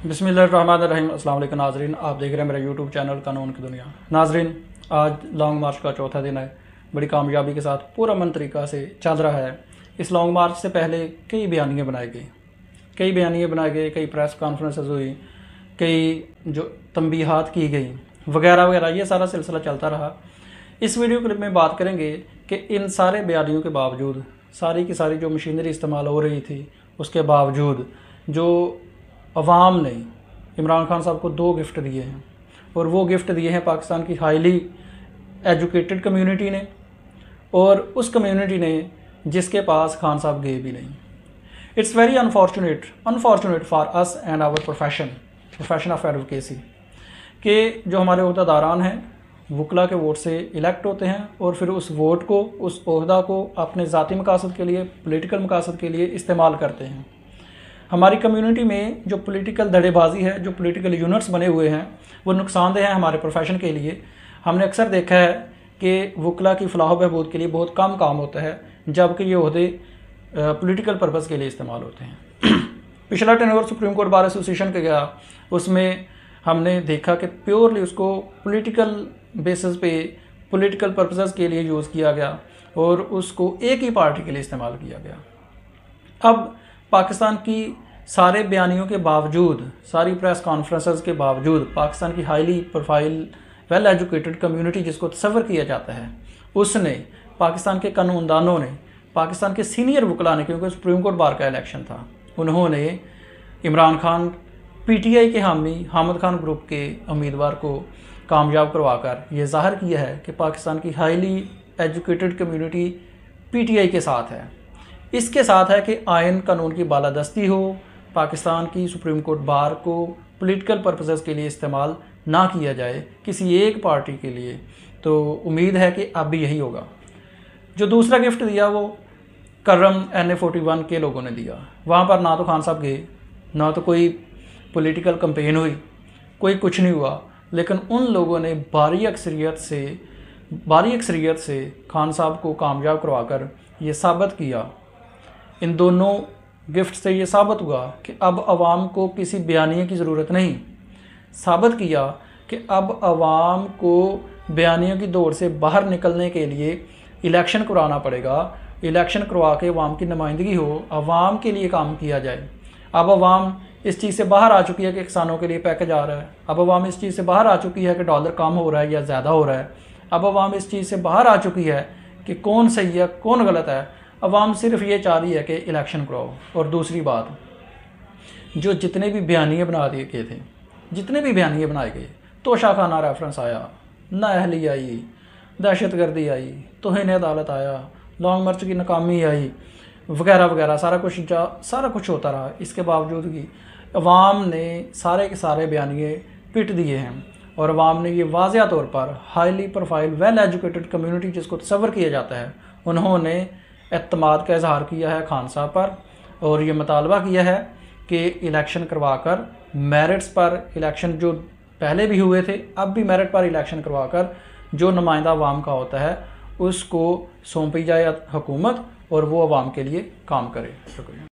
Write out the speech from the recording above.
बिस्मिल्लाहिर्रहमानिर्रहीम। अस्सलाम वालेकुम नाजरीन, आप देख रहे हैं मेरा यूट्यूब चैनल कानून की दुनिया। नाजरीन, आज लॉन्ग मार्च का चौथा दिन है। बड़ी कामयाबी के साथ पूरा मन तरीक़ा से चल रहा है। इस लॉन्ग मार्च से पहले कई बयानियाँ बनाए गए, कई प्रेस कॉन्फ्रेंसेस हुई, कई जो तंबीहात की गई वगैरह वगैरह, ये सारा सिलसिला चलता रहा। इस वीडियो क्लिप में बात करेंगे कि इन सारे बयानियों के बावजूद, सारी की सारी जो मशीनरी इस्तेमाल हो रही थी, उसके बावजूद जो अवाम ने इमरान खान साहब को 2 गिफ्ट दिए हैं, और वो गिफ्ट दिए हैं पाकिस्तान की हाईली एजुकेटेड कम्युनिटी ने, और उस कम्युनिटी ने जिसके पास खान साहब गए भी नहीं। It's very unfortunate for us and our profession of advocacy कि जो हमारे ओहदेदारान हैं वकला के वोट से इलेक्ट होते हैं, और फिर उस वोट को, उस ओहदा को अपने ज़ाती मकासद के लिए, पॉलिटिकल मकासद के लिए इस्तेमाल करते हैं। हमारी कम्युनिटी में जो पॉलिटिकल धड़ेबाजी है, जो पॉलिटिकल यूनिट्स बने हुए हैं, वो नुकसानदेह हैं हमारे प्रोफेशन के लिए। हमने अक्सर देखा है कि वकला की फलाह बहबूद के लिए बहुत कम काम होता है, जबकि ये ओहदे पॉलिटिकल पर्पज़ के लिए इस्तेमाल होते हैं। पिछला tenure supreme court bar association का गया, उसमें हमने देखा कि प्योरली उसको पॉलिटिकल बेसिस पे, पॉलिटिकल पर्पसेस के लिए यूज़ किया गया, और उसको एक ही पार्टी के लिए इस्तेमाल किया गया। अब पाकिस्तान की सारे बयानियों के बावजूद, सारी प्रेस कॉन्फ्रेंसेस के बावजूद, पाकिस्तान की highly profile well educated community जिसको तस्वर किया जाता है, उसने, पाकिस्तान के कानूनदानों ने, पाकिस्तान के सीनियर वकला ने, क्योंकि सुप्रीम कोर्ट बार का इलेक्शन था, उन्होंने इमरान खान पीटीआई के हामी हामिद खान ग्रुप के उम्मीदवार को कामयाब करवाकर ये ज़ाहिर किया है कि पाकिस्तान की हाईली एजुकेटेड कम्युनिटी पीटीआई के साथ है। इसके साथ है कि आयन कानून की बालादस्ती हो, पाकिस्तान की सुप्रीम कोर्ट बार को पॉलिटिकल पर्पसेस के लिए इस्तेमाल ना किया जाए किसी एक पार्टी के लिए। तो उम्मीद है कि अब भी यही होगा। जो दूसरा गिफ्ट दिया वो कर्रम NA41 के लोगों ने दिया। वहाँ पर ना तो खान साहब गए, ना तो कोई पॉलिटिकल कैंपेन हुई, कोई कुछ नहीं हुआ, लेकिन उन लोगों ने भारी अक्सरियत से खान साहब को कामयाब करवाकर ये साबित किया, इन दोनों गिफ्ट से ये साबित हुआ कि अब आवाम को किसी बयानिए की ज़रूरत नहीं। साबित किया कि अब आवाम को बयानियों की दौड़ से बाहर निकलने के लिए इलेक्शन करवाना पड़ेगा। इलेक्शन करवा के आवाम की नुमाइंदगी हो, आवाम के लिए काम किया जाए। अब आवाम इस चीज़ से बाहर आ चुकी है कि किसानों के लिए पैकेज आ रहा है। अब आवाम इस चीज़ से बाहर आ चुकी है कि डॉलर कम हो रहा है या ज़्यादा हो रहा है। अब आवाम इस चीज़ से बाहर आ चुकी है कि कौन सही है, कौन गलत है। अवाम सिर्फ ये चाह रही है कि इलेक्शन कराओ। और दूसरी बात, जो जितने भी बयानिए बना दिए गए थे, जितने भी बयानिए बनाए गए, तोशाखाना रेफरेंस आया, नाअहली आई, दहशतगर्दी आई, तौहीन अदालत आया, लॉन्ग मार्च की नाकामी आई, वगैरह वगैरह, सारा कुछ होता रहा। इसके बावजूद भी अवाम ने सारे के सारे बयानिए पिट दिए हैं, और अवाम ने ये वाज़ेह तौर पर highly profile well educated community जिसको तस्वर किया जाता है, उन्होंने एतमाद का इजहार किया है खान साहब पर, और ये मुतालबा किया है कि इलेक्शन करवाकर मेरिट्स पर, इलेक्शन जो पहले भी हुए थे अब भी मेरिट पर इलेक्शन करवाकर जो नुमाइंदा अवाम का होता है उसको सौंपी जाए हुकूमत, और वो अवाम के लिए काम करे। शुक्रिया।